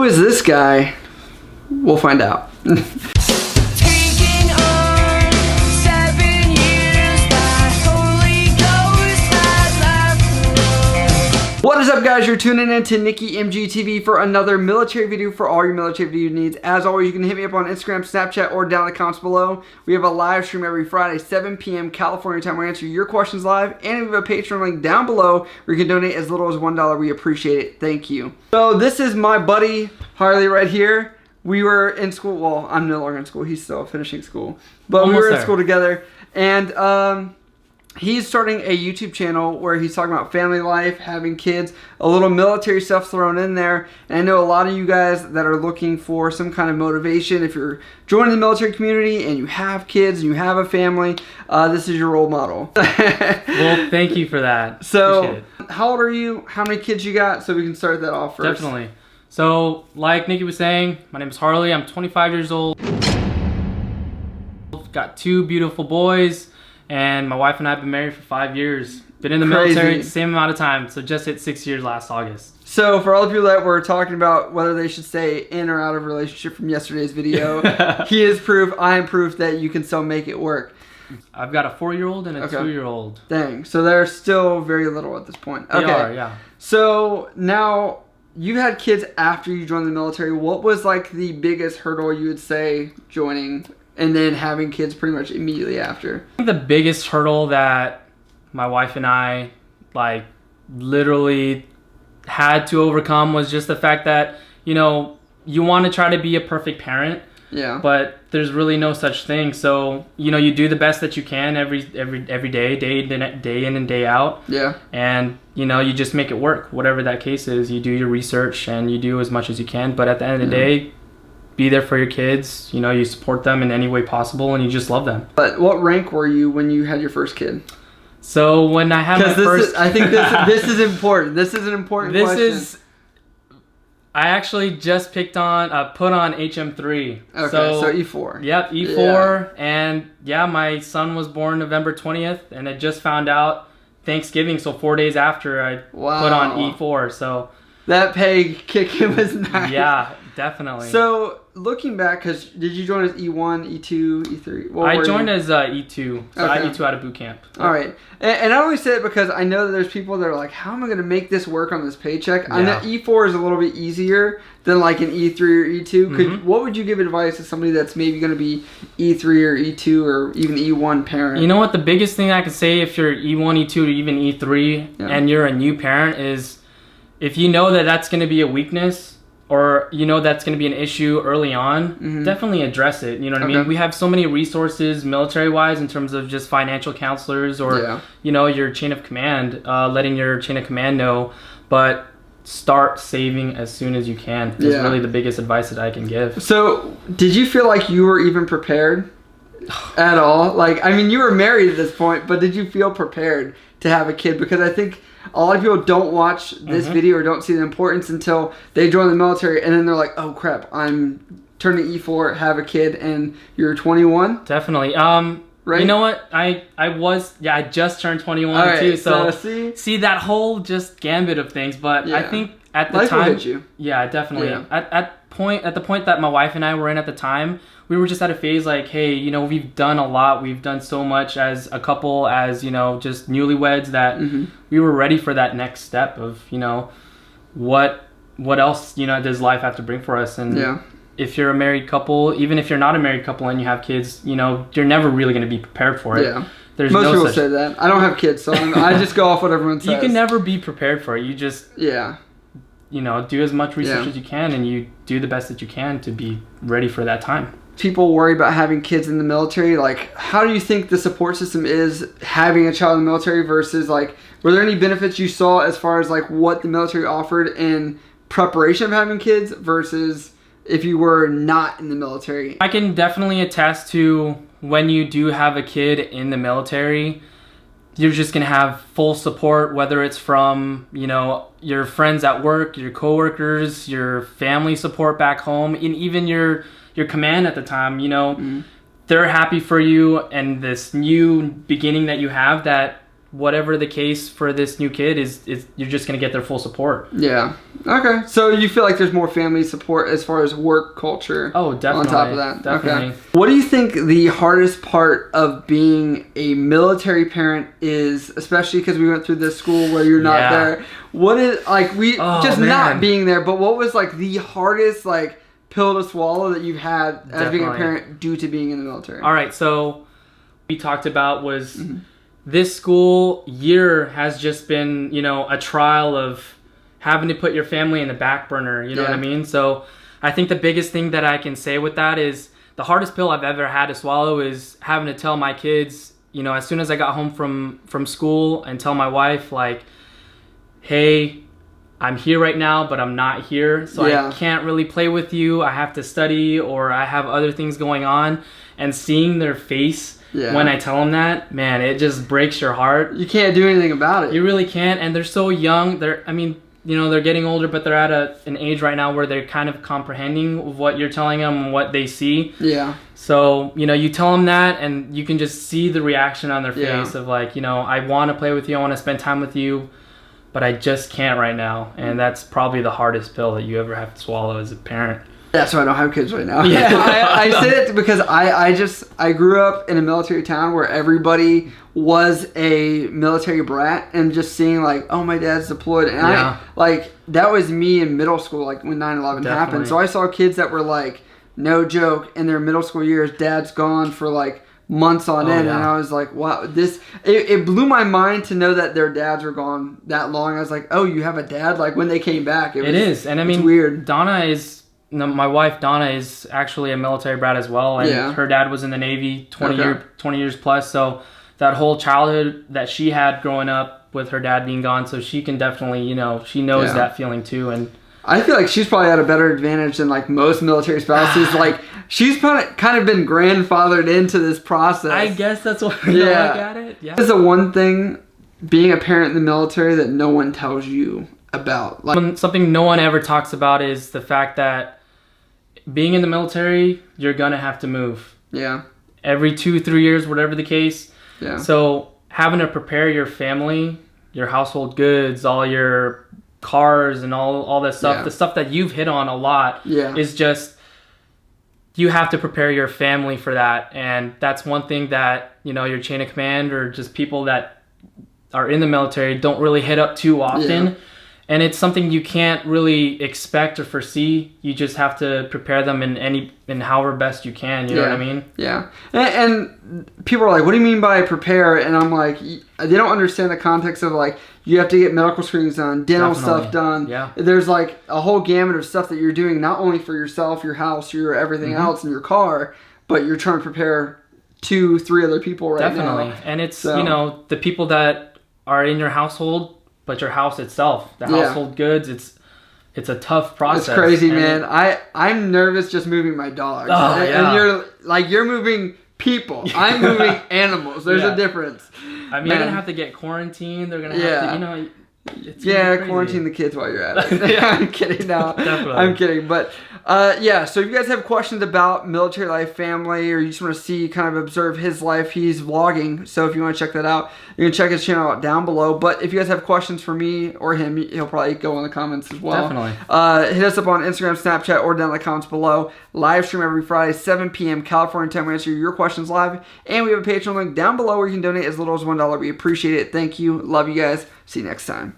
Who is this guy? We'll find out. What is up, guys? You're tuning in to Nikki MGTV for another military video for all your military video needs. As always, you can hit me up on Instagram, Snapchat, or down in the comments below. We have a live stream every Friday, 7 p.m. California time. We answer your questions live, and we have a Patreon link down below where you can donate as little as $1. We appreciate it. Thank you. So this is my buddy Harley right here. We were in school. Well, I'm no longer in school. He's still finishing school, but we were in school together, and he's starting a YouTube channel where he's talking about family life, having kids, a little military stuff thrown in there. And I know a lot of you guys that are looking for some kind of motivation. If you're joining the military community and you have kids and you have a family, this is your role model. Well, thank you for that. So, how old are you? How many kids you got? So we can start that off first. Definitely. So, like Nikki was saying, my name is Harley. I'm 25 years old. Got 2 beautiful boys. And my wife and I have been married for 5 years. Been in the military, same amount of time. So just hit 6 years last August. So for all of you that were talking about whether they should stay in or out of a relationship from yesterday's video, he is proof, I am proof that you can still make it work. I've got a 4-year-old and a 2-year-old. Dang. So they're still very little at this point. They are, yeah. So now you had kids after you joined the military. What was like the biggest hurdle you would say joining and then having kids pretty much immediately after? I think the biggest hurdle that my wife and I like literally had to overcome was just the fact that, you know, you want to try to be a perfect parent. Yeah. But there's really no such thing. So, you know, you do the best that you can every day, day in and day out. Yeah. And, you know, you just make it work. Whatever that case is, you do your research and you do as much as you can. But at the end of the day, be there for your kids. You know, you support them in any way possible and you just love them. But what rank were you when you had your first kid? So when I had my first... I think this is important. This is an important question. I actually just put on HM3. Okay, so E4. Yep, E4. Yeah. And yeah, my son was born November 20th and I just found out Thanksgiving, so 4 days after I put on E4. So that pay kicking was nice. Yeah, definitely. So looking back, because did you join as E1, E2, E3? I joined as E2. So I E2 out of boot camp. All right. And I only say it because I know that there's people that are like, how am I going to make this work on this paycheck? Yeah. I know E4 is a little bit easier than like an E3 or E2. What would you give advice to somebody that's maybe going to be E3 or E2 or even E1 parent? You know what? The biggest thing I could say if you're E1, E2, or even E3 and you're a new parent is if you know that that's going to be a weakness, or you know that's going to be an issue early on, definitely address it. You know what I mean? We have so many resources military-wise in terms of just financial counselors or, you know, your chain of command, letting your chain of command know. But start saving as soon as you can is really the biggest advice that I can give. So did you feel like you were even prepared at all? Like, I mean, you were married at this point, but did you feel prepared to have a kid? Because I think a lot of people don't watch this video or don't see the importance until they join the military, and then they're like, oh crap, I'm turning E4, have a kid, and you're 21? Definitely. Right? You know what? I just turned 21 too. So see that whole just gambit of things. But I think at the time, time, will hit you. Yeah, definitely. Yeah. At the point that my wife and I were in at the time, we were just at a phase like, hey, you know, we've done a lot. We've done so much as a couple, as, you know, just newlyweds, that we were ready for that next step of, you know, what else, you know, does life have to bring for us? And if you're a married couple, even if you're not a married couple and you have kids, you know, you're never really going to be prepared for it. Yeah. Most people say that. I don't have kids, so I just go off what everyone says. You can never be prepared for it. You just, you know, do as much research as you can, and you do the best that you can to be ready for that time. People worry about having kids in the military. Like, how do you think the support system is having a child in the military versus, like, were there any benefits you saw as far as, like, what the military offered in preparation of having kids versus if you were not in the military? I can definitely attest to when you do have a kid in the military, you're just going to have full support, whether it's from, you know, your friends at work, your coworkers, your family support back home, and even your command at the time. You know, they're happy for you and this new beginning that you have, that whatever the case for this new kid is you're just going to get their full support. Yeah. Okay. So you feel like there's more family support as far as work culture. Oh, definitely. On top of that. Definitely. Okay. What do you think the hardest part of being a military parent is, especially because we went through this school where you're not there? What is, like, not being there, but what was, like, the hardest, like, pill to swallow that you've had as being a parent due to being in the military? All right. So we talked about was this school year has just been, you know, a trial of having to put your family in the back burner. You know what I mean? So I think the biggest thing that I can say with that is the hardest pill I've ever had to swallow is having to tell my kids, you know, as soon as I got home from school, and tell my wife, like, hey, I'm here right now, but I'm not here. So I can't really play with you. I have to study, or I have other things going on. And seeing their face when I tell them that, man, it just breaks your heart. You can't do anything about it. You really can't. And they're so young. They're getting older, but they're at an age right now where they're kind of comprehending what you're telling them and what they see. Yeah. So, you know, you tell them that, and you can just see the reaction on their face of, like, you know, I want to play with you. I want to spend time with you, but I just can't right now. And that's probably the hardest pill that you ever have to swallow as a parent. That's why I don't have kids right now. Yeah. I say it because I grew up in a military town where everybody was a military brat, and just seeing, like, oh, my dad's deployed. And that was me in middle school, like, when 9/11 happened. So I saw kids that were, like, no joke, in their middle school years, dad's gone for, like, months on end. And I was like, wow, it blew my mind to know that their dads were gone that long. I was like, oh, you have a dad? Like, when they came back, it is. And I mean, weird. My wife Donna is actually a military brat as well, and her dad was in the Navy 20 years plus. So that whole childhood that she had growing up with her dad being gone, so she can definitely, you know, she knows that feeling too. And I feel like she's probably had a better advantage than, like, most military spouses. Like, she's kind of been grandfathered into this process. I guess that's what I look at it. Yeah. This is the one thing, being a parent in the military, that no one tells you about. Like, something no one ever talks about is the fact that being in the military, you're gonna have to move. Yeah. Every 2-3 years, whatever the case. Yeah. So having to prepare your family, your household goods, all your cars, and all that stuff, the stuff that you've hit on a lot, is just, you have to prepare your family for that. And that's one thing that, you know, your chain of command, or just people that are in the military, don't really hit up too often. Yeah. And it's something you can't really expect or foresee. You just have to prepare them in however best you can. You know what I mean? Yeah. And people are like, what do you mean by prepare? And I'm like, they don't understand the context of, like, you have to get medical screenings done, dental stuff done. Yeah. There's, like, a whole gamut of stuff that you're doing, not only for yourself, your house, your everything else, and your car, but you're trying to prepare 2-3 other people now. Definitely. And it's, you know, the people that are in your household, but your house itself, the household goods, it's a tough process. It's crazy, man. I'm nervous just moving my dogs. Oh, and you're moving people. I'm moving animals. There's a difference. I mean, they're gonna have to get quarantined. They're gonna have to, you know. It's quarantine the kids while you're at it. I'm kidding now. Definitely. I'm kidding. But so if you guys have questions about military life, family, or you just want to see, kind of observe his life, he's vlogging. So if you want to check that out, you can check his channel out down below. But if you guys have questions for me or him, he'll probably go in the comments as well. Definitely. Hit us up on Instagram, Snapchat, or down in the comments below. Live stream every Friday, 7 p.m. California time. We answer your questions live. And we have a Patreon link down below where you can donate as little as $1. We appreciate it. Thank you. Love you guys. See you next time.